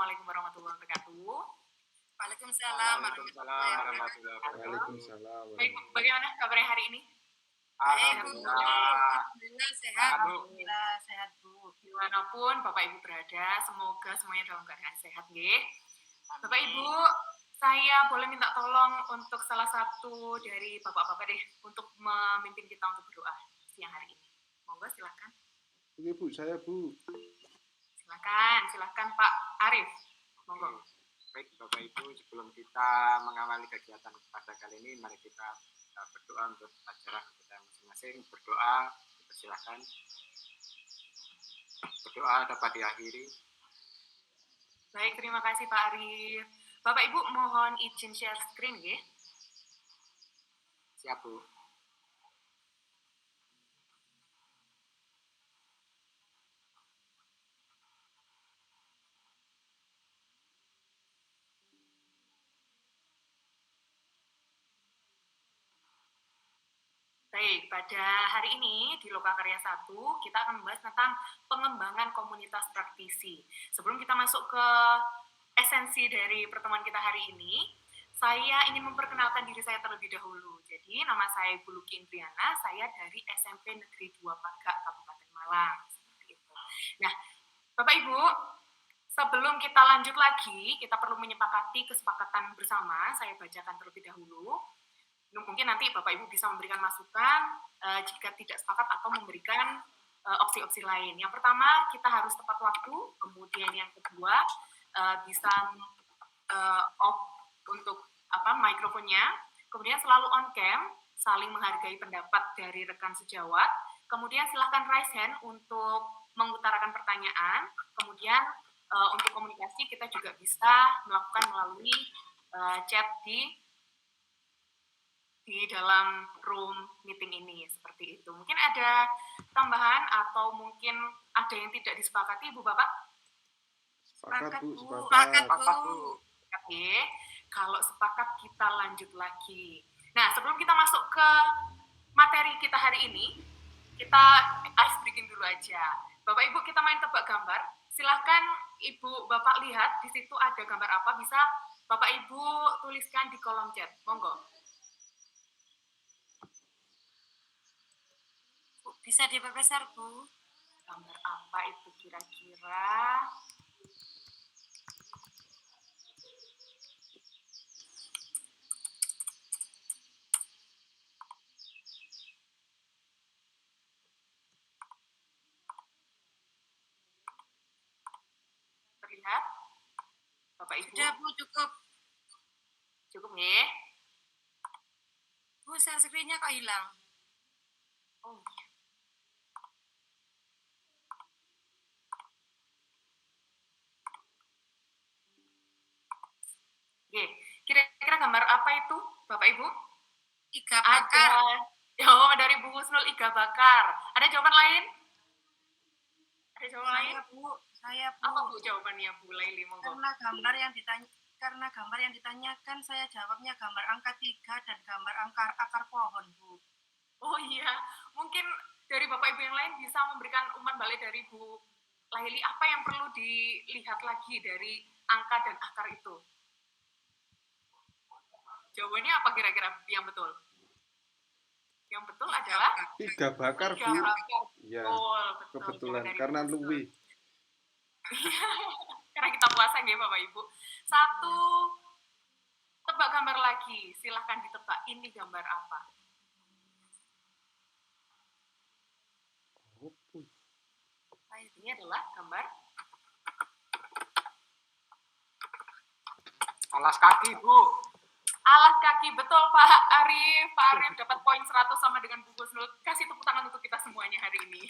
Assalamualaikum warahmatullahi wabarakatuh. Waalaikumsalam warahmatullahi warahmatullahi wabarakatuh. wabarakatuh. Baik, bagaimana kabarnya hari ini? Baik, Bu. Alhamdulillah. Alhamdulillah sehat. Bu. Alhamdulillah sehat, Bu. Dimanapun Bapak Ibu berada, semoga semuanya dalam keadaan sehat, nggih. Bapak Ibu, saya boleh minta tolong untuk salah satu dari Bapak-Bapak deh, untuk memimpin kita untuk berdoa siang hari ini. Monggo, silakan. Oke Bu, saya Bu. Silakan Pak Arif. Monggo. Baik Bapak Ibu, sebelum kita mengawali kegiatan pada kali ini, mari kita berdoa untuk acara kita masing-masing. Berdoa, dipersilahkan. Berdoa dapat diakhiri. Baik, terima kasih Pak Arif. Bapak Ibu mohon izin share screen, nggih. Siap Bu. Baik, pada hari ini di Lokakarya 1 kita akan membahas tentang pengembangan komunitas praktisi. Sebelum kita masuk ke esensi dari pertemuan kita hari ini, saya ingin memperkenalkan diri saya terlebih dahulu. Jadi, nama saya Ibu Luki Indriana, saya dari SMP Negeri 2 Pagak, Kabupaten Malang. Seperti itu. Nah, Bapak Ibu, sebelum kita lanjut lagi, kita perlu menyepakati kesepakatan bersama. Saya bacakan terlebih dahulu. Mungkin nanti Bapak Ibu bisa memberikan masukan jika tidak sepakat atau memberikan opsi-opsi lain. Yang pertama, kita harus tepat waktu. Kemudian yang kedua, bisa off untuk mikrofonnya. Kemudian selalu on cam, saling menghargai pendapat dari rekan sejawat. Kemudian silakan raise hand untuk mengutarakan pertanyaan. Kemudian untuk komunikasi kita juga bisa melakukan melalui chat di dalam room meeting ini, seperti itu. Mungkin ada tambahan atau mungkin ada yang tidak disepakati, Bu Bapak? Sepakat Bu, Sepakat, sepakat. Bu. Oke, kalau sepakat kita lanjut lagi. Nah, sebelum kita masuk ke materi kita hari ini, kita ice breaking dulu aja. Bapak Ibu, kita main tebak gambar. Silahkan Ibu Bapak lihat, di situ ada gambar apa, bisa Bapak Ibu tuliskan di kolom chat. Monggo. Bisa diperbesar, Bu. Gambar apa itu kira-kira? Terlihat? Bapak Ibu? Sudah, Bu, cukup. Cukup nih? Bu, share screen-nya kok hilang? Oh, oke, kira-kira gambar apa itu, Bapak Ibu? Iga bakar. Ada jawaban dari Bu Husnul, iga bakar. Ada jawaban lain? Ada jawaban lain? Saya, Bu. Apa Bu jawabannya, Bu Laili? Monggo. Karena gambar yang ditanyakan, saya jawabnya gambar angka 3 dan gambar akar pohon, Bu. Oh iya, mungkin dari Bapak Ibu yang lain bisa memberikan umpan balik dari Bu Laili, apa yang perlu dilihat lagi dari angka dan akar itu? Jawabannya apa kira-kira yang betul? Yang betul adalah Iga bakar Bu. iga bakar. Ya, Betul, kebetulan dari karena Bu Husnul. luwi. Karena kita puasa ya Bapak Ibu. Satu tebak gambar lagi, silahkan ditebak ini gambar apa? Ini adalah gambar Alas kaki Bu. alas kaki. Betul Pak Arif. Pak Arif dapat poin 100 sama dengan Bu Husnul. Kasih tepuk tangan untuk kita semuanya hari ini.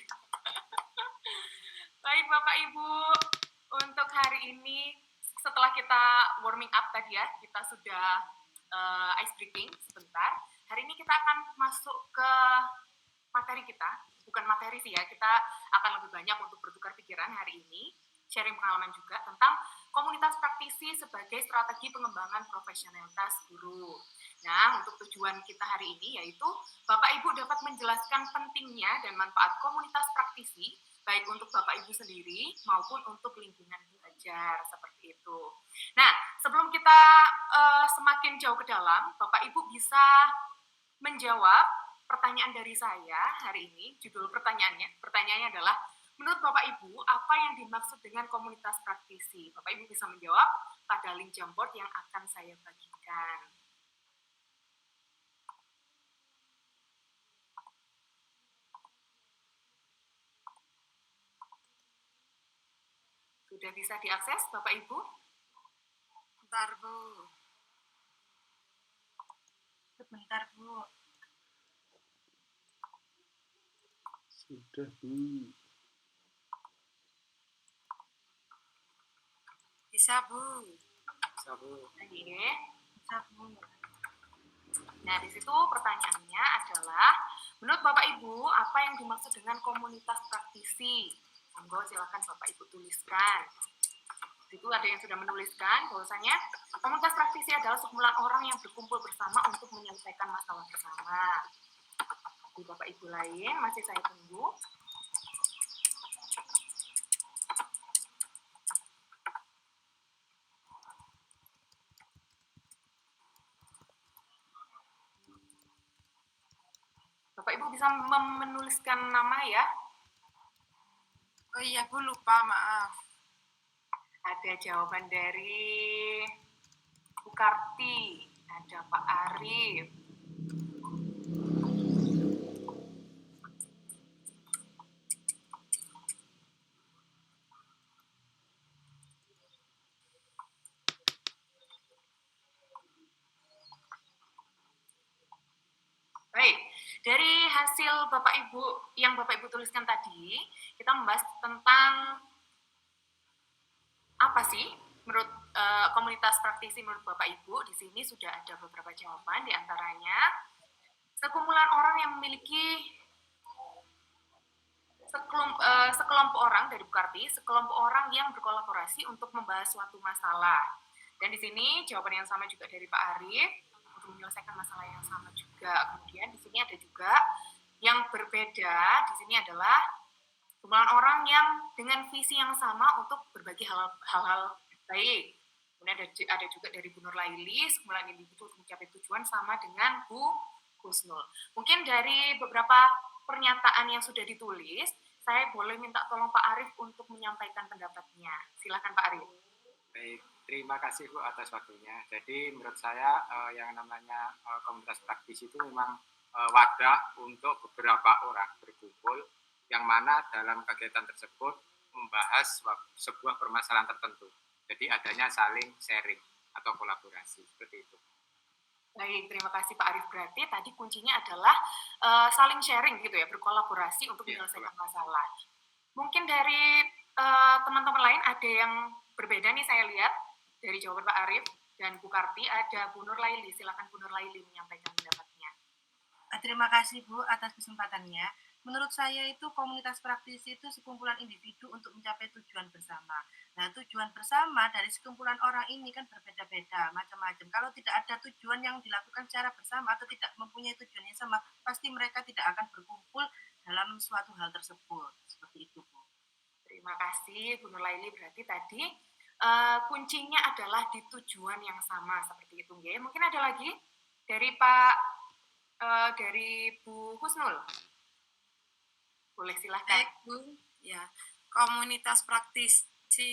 Baik Bapak Ibu, untuk hari ini setelah kita warming up tadi ya, kita sudah ice breaking sebentar. Hari ini kita akan masuk ke materi kita. Bukan materi sih ya, kita akan lebih banyak untuk bertukar pikiran hari ini, sharing pengalaman juga tentang komunitas praktisi sebagai strategi pengembangan profesionalitas guru. Nah, untuk tujuan kita hari ini yaitu Bapak Ibu dapat menjelaskan pentingnya dan manfaat komunitas praktisi baik untuk Bapak Ibu sendiri maupun untuk lingkungan belajar seperti seperti itu. Nah, sebelum kita semakin jauh ke dalam, Bapak Ibu bisa menjawab pertanyaan dari saya hari ini. Judul pertanyaannya adalah, menurut Bapak Ibu, apa yang dimaksud dengan komunitas praktisi? Bapak Ibu bisa menjawab pada link Jamboard yang akan saya bagikan. Sudah bisa diakses, Bapak Ibu? Bentar, Bu. Sebentar, Bu. Sudah, Bu. Bisa, Bu. Bisa, Bu. Oke. Bisa, Bu. Nah, di situ pertanyaannya adalah, menurut Bapak Ibu, apa yang dimaksud dengan komunitas praktisi? Monggo silakan Bapak Ibu tuliskan. Di situ ada yang sudah menuliskan bahwasanya komunitas praktisi adalah sekumpulan orang yang berkumpul bersama untuk menyelesaikan masalah bersama. Di Bapak Ibu lain masih saya tunggu. Bapak Ibu bisa menuliskan nama ya. Oh iya, Bu, lupa, maaf. Ada jawaban dari Bu Karti, ada Pak Arif. Baik, dari hasil Bapak Ibu yang Bapak Ibu tuliskan tadi, kita membahas tentang apa sih menurut komunitas praktisi menurut Bapak Ibu. Di sini sudah ada beberapa jawaban, di antaranya sekumpulan orang yang memiliki sekelompok orang dari Bukarti, sekelompok orang yang berkolaborasi untuk membahas suatu masalah. Dan di sini jawaban yang sama juga dari Pak Arif untuk menyelesaikan masalah yang sama juga. Kemudian di sini ada juga yang berbeda. Di sini adalah sekumpulan orang yang dengan visi yang sama untuk berbagi hal-hal baik. Kemudian ada juga dari Bu Nur Laili, sekumpulan individu untuk mencapai tujuan sama dengan Bu Husnul. Mungkin dari beberapa pernyataan yang sudah ditulis, saya boleh minta tolong Pak Arif untuk menyampaikan pendapatnya. Silakan Pak Arif. Baik, terima kasih Bu atas waktunya. Jadi menurut saya yang namanya komunitas praktisi itu memang wadah untuk beberapa orang berkumpul yang mana dalam kegiatan tersebut membahas sebuah permasalahan tertentu. Jadi adanya saling sharing atau kolaborasi seperti itu. Baik, terima kasih Pak Arif. Berarti tadi kuncinya adalah saling sharing gitu ya, berkolaborasi untuk menyelesaikan masalah. Mungkin dari teman-teman lain ada yang berbeda nih, saya lihat dari jawaban Pak Arif dan Bu Karti. Ada Bu Nur Laili, silakan Bu Nur Laili menyampaikan pendapatnya. Terima kasih, Bu, atas kesempatannya. Menurut saya itu komunitas praktisi itu sekumpulan individu untuk mencapai tujuan bersama. Nah, tujuan bersama dari sekumpulan orang ini kan berbeda-beda, macam-macam. Kalau tidak ada tujuan yang dilakukan secara bersama atau tidak mempunyai tujuan yang sama, pasti mereka tidak akan berkumpul dalam suatu hal tersebut. Seperti itu, Bu. Terima kasih Bu Nur Laili. Berarti tadi kuncinya adalah di tujuan yang sama seperti itu. Ya. Mungkin ada lagi dari dari Bu Husnul. Boleh silahkan. Baik, Bu. Ya, komunitas praktisi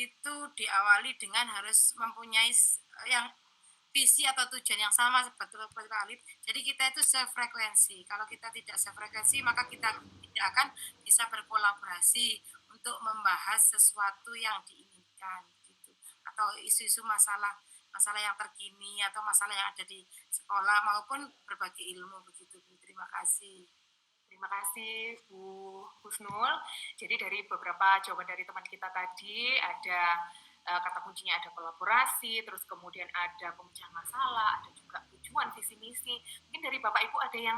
itu diawali dengan harus mempunyai yang visi atau tujuan yang sama betul sekali. Jadi kita itu sefrekuensi. Kalau kita tidak sefrekuensi, maka kita tidak akan bisa berkolaborasi untuk membahas sesuatu yang diinginkan gitu. Atau isu-isu masalah yang terkini atau masalah yang ada di sekolah maupun berbagi ilmu begitu. Terima kasih. Terima kasih Bu Husnul. Jadi dari beberapa jawaban dari teman kita tadi ada kata kuncinya ada kolaborasi, terus kemudian ada pemecahan masalah, ada juga tujuan visi misi. Mungkin dari Bapak Ibu ada yang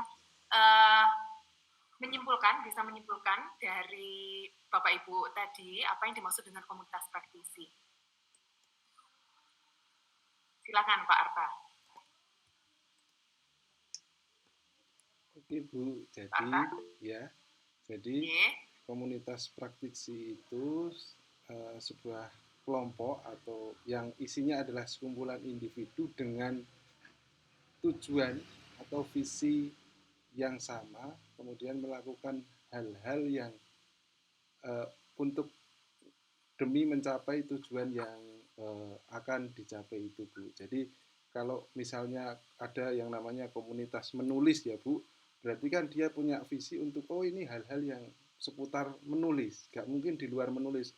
bisa menyimpulkan dari Bapak Ibu tadi apa yang dimaksud dengan komunitas praktisi. Silakan Pak Arta. Oke Bu, jadi komunitas praktisi itu sebuah kelompok atau yang isinya adalah sekumpulan individu dengan tujuan atau visi yang sama, kemudian melakukan hal-hal yang uh, untuk demi mencapai tujuan yang akan dicapai itu, Bu. Jadi kalau misalnya ada yang namanya komunitas menulis ya, Bu, berarti kan dia punya visi untuk ini hal-hal yang seputar menulis, gak mungkin di luar menulis.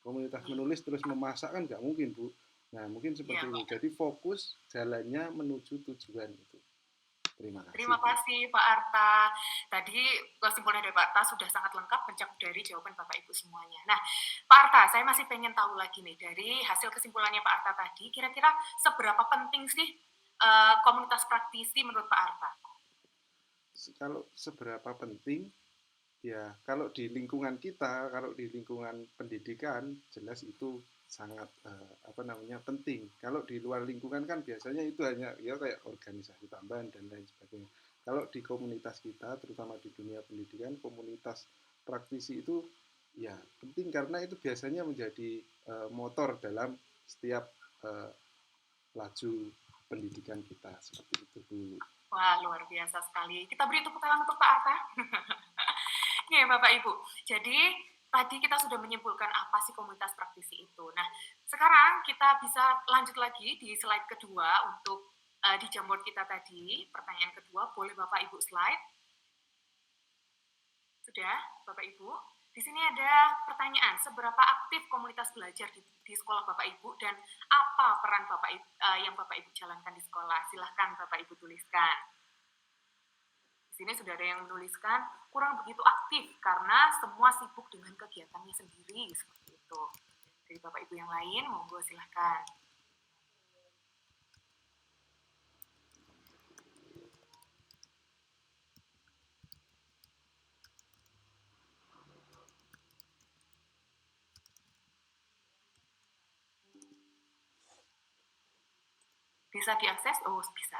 Komunitas menulis terus memasak kan gak mungkin, Bu. Nah, mungkin seperti itu. Jadi fokus jalannya menuju tujuan itu. Terima kasih. Terima kasih Pak Arta. Tadi kesimpulan dari Pak Arta sudah sangat lengkap mencakup dari jawaban Bapak Ibu semuanya. Nah, Pak Arta, saya masih pengen tahu lagi nih dari hasil kesimpulannya Pak Arta tadi, kira-kira seberapa penting sih komunitas praktisi menurut Pak Arta? Kalau seberapa penting, ya kalau di lingkungan kita, kalau di lingkungan pendidikan, jelas itu sangat penting. Kalau di luar lingkungan kan biasanya itu hanya ya kayak organisasi tambahan dan lain sebagainya. Kalau di komunitas kita, terutama di dunia pendidikan, komunitas praktisi itu ya penting karena itu biasanya menjadi motor dalam setiap laju pendidikan kita seperti itu, Bu. Wah, luar biasa sekali. Kita beri tepuk tangan untuk Pak Arta. Ya, Bapak Ibu. Jadi tadi kita sudah menyimpulkan apa sih komunitas praktisi itu. Nah, sekarang kita bisa lanjut lagi di slide kedua untuk di Jamboard kita tadi. Pertanyaan kedua, boleh Bapak Ibu slide? Sudah, Bapak Ibu? Di sini ada pertanyaan, seberapa aktif komunitas belajar di sekolah Bapak Ibu dan apa peran Bapak Ibu, yang Bapak Ibu jalankan di sekolah? Silahkan Bapak Ibu tuliskan. Di sini sudah ada yang menuliskan kurang begitu aktif karena semua sibuk dengan kegiatannya sendiri seperti itu. Dari Bapak Ibu yang lain, monggo silahkan. Bisa diakses? Oh, bisa.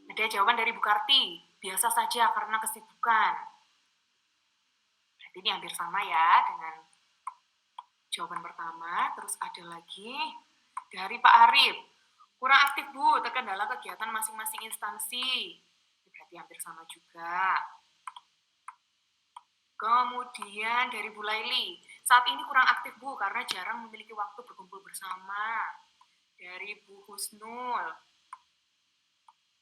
Ada jawaban dari Bu Karti, biasa saja karena kesibukan. Berarti ini hampir sama ya dengan jawaban pertama. Terus ada lagi dari Pak Arif, kurang aktif Bu, terkendala kegiatan masing-masing instansi. Berarti hampir sama juga. Kemudian dari Bu Laili, saat ini kurang aktif Bu karena jarang memiliki waktu berkumpul bersama. Dari Bu Husnul,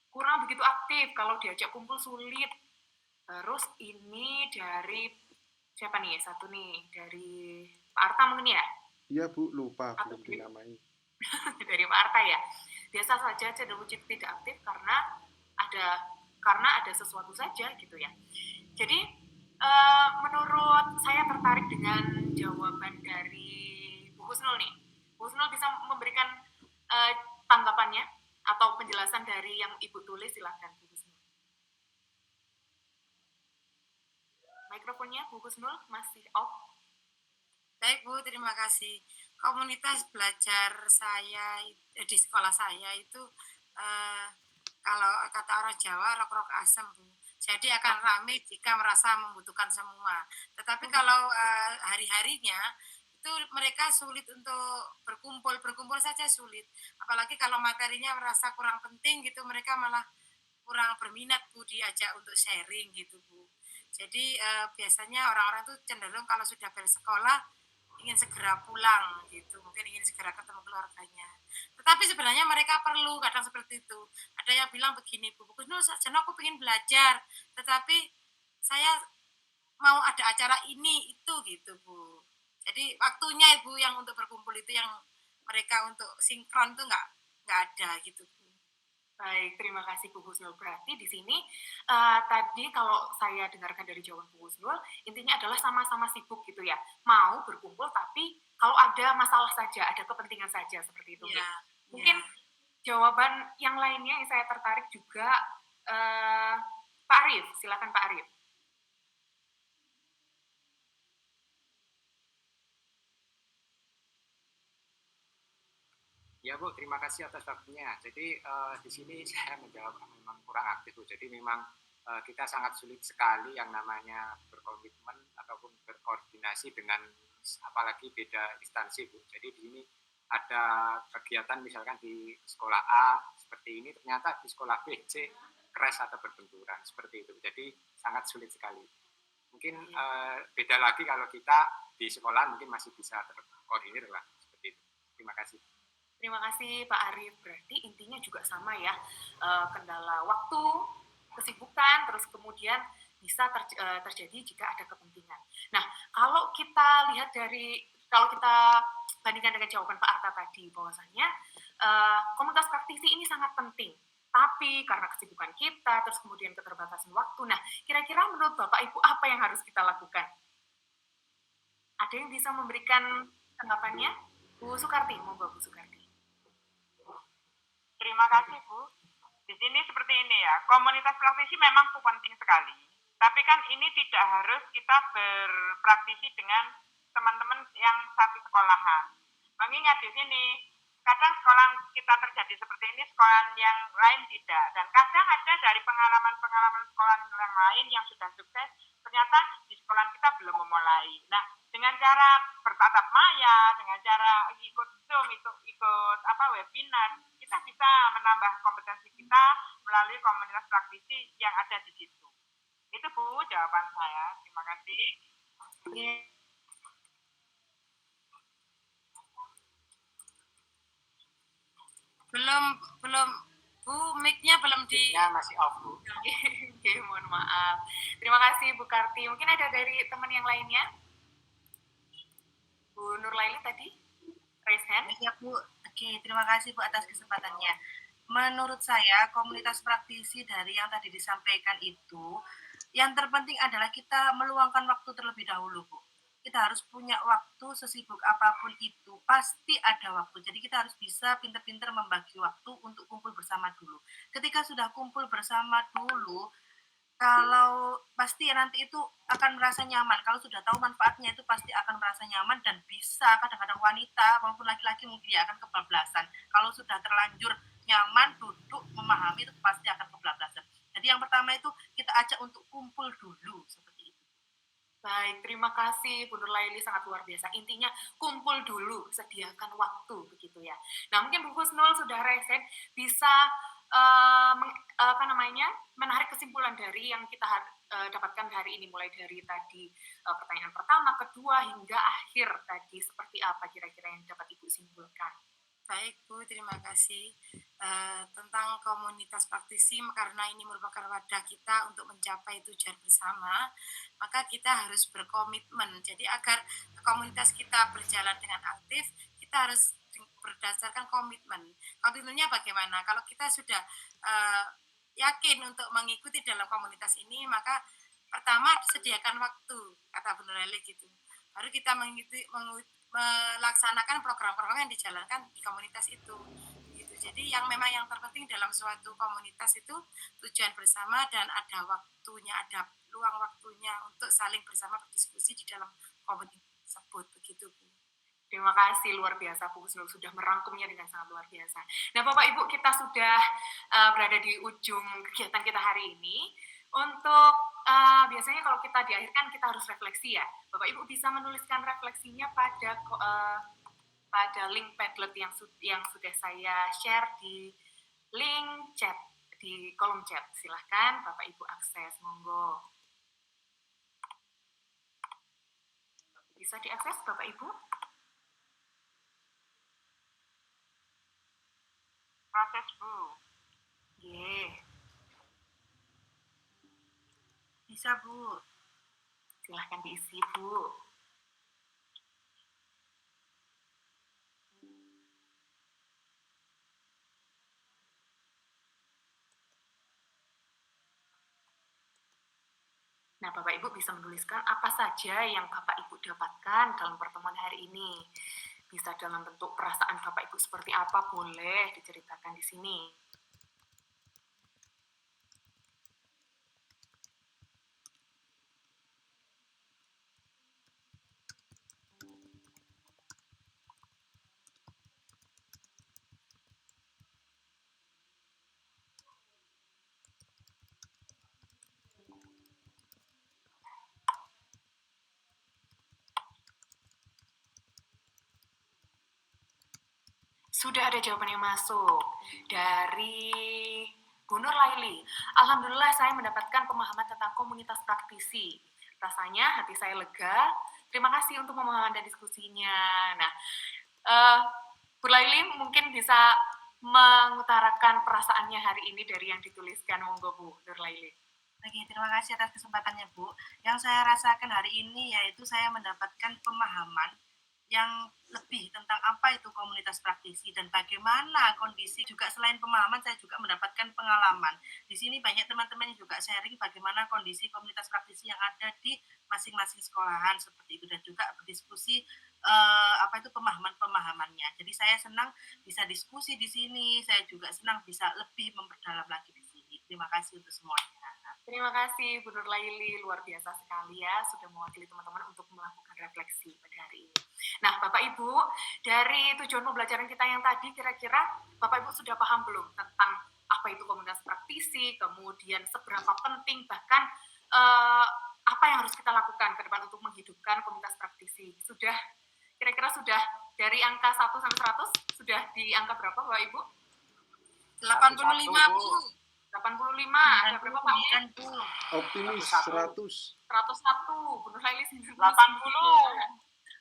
kurang begitu aktif, kalau diajak kumpul sulit. Terus ini dari siapa nih? Satu nih, dari Pak Arta mungkin ya? Iya Bu, lupa belum dinamai. Dari Pak Arta ya. Biasa saja cenderung tidak aktif karena ada sesuatu saja gitu ya. Jadi menurut saya tertarik dengan jawaban dari Bu Husnul nih. Bu Husnul bisa memberikan tanggapannya atau penjelasan dari yang Ibu tulis, silakan Bu Husnul. Mikrofonnya Bu Husnul masih off. Baik Bu, terima kasih. Komunitas belajar saya di sekolah saya itu kalau kata orang Jawa rok-rok asem Bu. Jadi akan ramai jika merasa membutuhkan semua. Tetapi kalau hari-harinya itu mereka sulit untuk berkumpul saja sulit. Apalagi kalau materinya merasa kurang penting gitu, mereka malah kurang berminat Bu diajak untuk sharing gitu Bu. Jadi biasanya orang-orang tuh cenderung kalau sudah bersekolah ingin segera pulang gitu, mungkin ingin segera ketemu keluarganya. Tetapi sebenarnya mereka perlu kadang seperti itu. Ada yang bilang begini, Bu Kusnul, aku pengen belajar, tetapi saya mau ada acara ini itu gitu Bu. Jadi waktunya Ibu yang untuk berkumpul itu yang mereka untuk sinkron tuh nggak ada gitu Bu. Baik, terima kasih Bu Husnul. Berarti di sini tadi kalau saya dengarkan dari jawaban Bu Husnul, intinya adalah sama-sama sibuk gitu ya. Mau berkumpul tapi kalau ada masalah saja, ada kepentingan saja seperti itu. Ya, mungkin ya. jawaban yang lainnya yang saya tertarik juga Pak Arif, silakan Pak Arif. Ya Bu, terima kasih atas waktunya. Jadi di sini saya menjawab memang kurang aktif Bu. Jadi memang kita sangat sulit sekali yang namanya berkomitmen ataupun berkoordinasi dengan apalagi beda instansi Bu. Jadi di sini ada kegiatan misalkan di sekolah A seperti ini, ternyata di sekolah B, C crash atau berbenturan seperti itu. Jadi sangat sulit sekali. Mungkin beda lagi kalau kita di sekolah mungkin masih bisa terkoordinir lah seperti itu. Terima kasih. Terima kasih Pak Arif. Berarti intinya juga sama ya, kendala waktu, kesibukan, terus kemudian bisa terjadi jika ada kepentingan. Nah, kalau kita lihat kalau kita bandingkan dengan jawaban Pak Arta tadi, bahwasanya komunitas praktisi ini sangat penting. Tapi karena kesibukan kita, terus kemudian keterbatasan waktu, nah kira-kira menurut Bapak Ibu apa yang harus kita lakukan? Ada yang bisa memberikan tanggapannya? Bu Sukarti, monggo Bu Sukarti. Terima kasih Bu. Di sini seperti ini ya, komunitas praktisi memang penting sekali. Tapi kan ini tidak harus kita berpraktisi dengan teman-teman yang satu sekolahan. Mengingat di sini, kadang sekolah kita terjadi seperti ini, sekolah yang lain tidak. Dan kadang ada dari pengalaman-pengalaman sekolah yang lain yang sudah sukses, ternyata di sekolah kita belum memulai. Nah, dengan cara bertatap maya, dengan cara ikut Zoom, ikut webinar, kita bisa menambah kompetensi kita melalui komunitas praktisi yang ada di situ. Itu Bu, jawaban saya. Terima kasih. Belum Bu, mic-nya belum di... Ya, masih off Bu. Oke, mohon maaf. Terima kasih Bu Karti. Mungkin ada dari teman yang lainnya? Bu Nurlaili tadi? Raise hand. Ya Bu, oke, terima kasih Bu atas kesempatannya. Menurut saya komunitas praktisi dari yang tadi disampaikan itu, yang terpenting adalah kita meluangkan waktu terlebih dahulu Bu. Kita harus punya waktu sesibuk apapun itu, pasti ada waktu. Jadi kita harus bisa pintar-pintar membagi waktu untuk kumpul bersama dulu. Ketika sudah kumpul bersama dulu, kalau pasti nanti itu akan merasa nyaman. Kalau sudah tahu manfaatnya itu pasti akan merasa nyaman dan bisa, kadang-kadang wanita maupun laki-laki mungkin ya akan kebablasan. Kalau sudah terlanjur nyaman duduk memahami itu pasti akan kebablasan. Jadi yang pertama itu kita ajak untuk kumpul dulu seperti itu. Baik, terima kasih Bu Nurlaili, sangat luar biasa. Intinya kumpul dulu, sediakan waktu begitu ya. Nah, mungkin Bu Husnul sudah resen bisa menarik kesimpulan dari yang kita dapatkan hari ini, mulai dari tadi pertanyaan pertama, kedua hingga akhir tadi, seperti apa kira-kira yang dapat Ibu simpulkan? Baik Bu, terima kasih. Tentang komunitas praktisi, karena ini merupakan wadah kita untuk mencapai tujuan bersama, maka kita harus berkomitmen. Jadi agar komunitas kita berjalan dengan aktif, kita harus berdasarkan komitmen. Komitmennya bagaimana? Kalau kita sudah yakin untuk mengikuti dalam komunitas ini, maka pertama sediakan waktu, kata Bu Nurlaili gitu. Baru kita melaksanakan program-program yang dijalankan di komunitas itu. Gitu. Jadi yang memang yang terpenting dalam suatu komunitas itu tujuan bersama dan ada waktunya, ada luang waktunya untuk saling bersama berdiskusi di dalam komunitas tersebut. Begitu Bu. Terima kasih, luar biasa Bu Husnul sudah merangkumnya dengan sangat luar biasa. Nah Bapak Ibu, kita sudah berada di ujung kegiatan kita hari ini. Untuk biasanya kalau kita diakhirkan kita harus refleksi ya. Bapak Ibu bisa menuliskan refleksinya pada link Padlet yang sudah saya share di link chat, di kolom chat. Silahkan Bapak Ibu akses, monggo. Bisa diakses Bapak Ibu? Proses Bu. Bisa Bu. Silahkan diisi Bu. Nah, Bapak Ibu bisa menuliskan apa saja yang Bapak Ibu dapatkan dalam pertemuan hari ini. Bisa dalam bentuk perasaan Bapak Ibu seperti apa, boleh diceritakan di sini. Sudah ada jawaban yang masuk dari Bu Nur Laili. Alhamdulillah saya mendapatkan pemahaman tentang komunitas praktisi. Rasanya hati saya lega. Terima kasih untuk pemahaman dan diskusinya. Nah, Bu Laili mungkin bisa mengutarakan perasaannya hari ini dari yang dituliskan. Monggo Bu Nur Laili. Oke, terima kasih atas kesempatannya Bu. Yang saya rasakan hari ini yaitu saya mendapatkan pemahaman yang lebih tentang apa itu komunitas praktisi dan bagaimana kondisi. Juga selain pemahaman, saya juga mendapatkan pengalaman. Di sini banyak teman-teman yang juga sharing bagaimana kondisi komunitas praktisi yang ada di masing-masing sekolahan seperti itu, dan juga berdiskusi apa itu pemahaman-pemahamannya. Jadi saya senang bisa diskusi di sini, saya juga senang bisa lebih memperdalam lagi di sini. Terima kasih untuk semuanya. Terima kasih Bu Nur Laili, luar biasa sekali ya sudah mewakili teman-teman untuk melakukan refleksi pada hari ini. Nah, Bapak Ibu, dari tujuan pembelajaran kita yang tadi, kira-kira Bapak Ibu sudah paham belum tentang apa itu komunitas praktisi, kemudian seberapa penting, bahkan apa yang harus kita lakukan ke depan untuk menghidupkan komunitas praktisi? Sudah, kira-kira sudah dari angka 1 sampai 100, sudah di angka berapa Bapak Ibu? 85 Bu. 85, ada berapa Pak? Optimis 100. 101, Bu Nur Laili 80.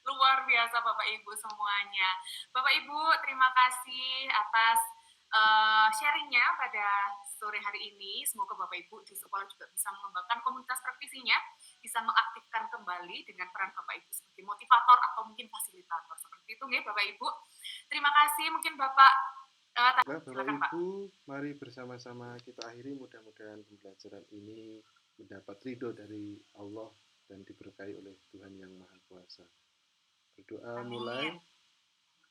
Luar biasa Bapak Ibu semuanya. Bapak Ibu, terima kasih atas sharingnya pada sore hari ini. Semoga Bapak Ibu di sekolah juga bisa mengembangkan komunitas praktisinya, bisa mengaktifkan kembali dengan peran Bapak Ibu sebagai motivator atau mungkin fasilitator. Seperti itu ya Bapak Ibu. Terima kasih, mungkin Bapak Bapak Ibu, mari bersama-sama kita akhiri. Mudah-mudahan pembelajaran ini mendapat ridho dari Allah dan diberkahi oleh Tuhan Yang Maha Kuasa. Berdoa mulai,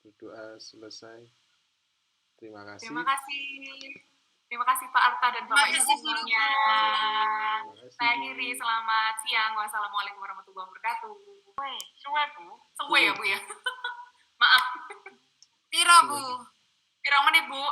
berdoa selesai. Terima kasih. Terima kasih. Terima kasih Pak Arta dan Bapak Ibu semuanya. Saya akhiri, selamat siang. Wassalamualaikum warahmatullahi wabarakatuh. Suwe Bu. Suwe ya Bu ya. Maaf. Piro Bu? Pirang menit Bu?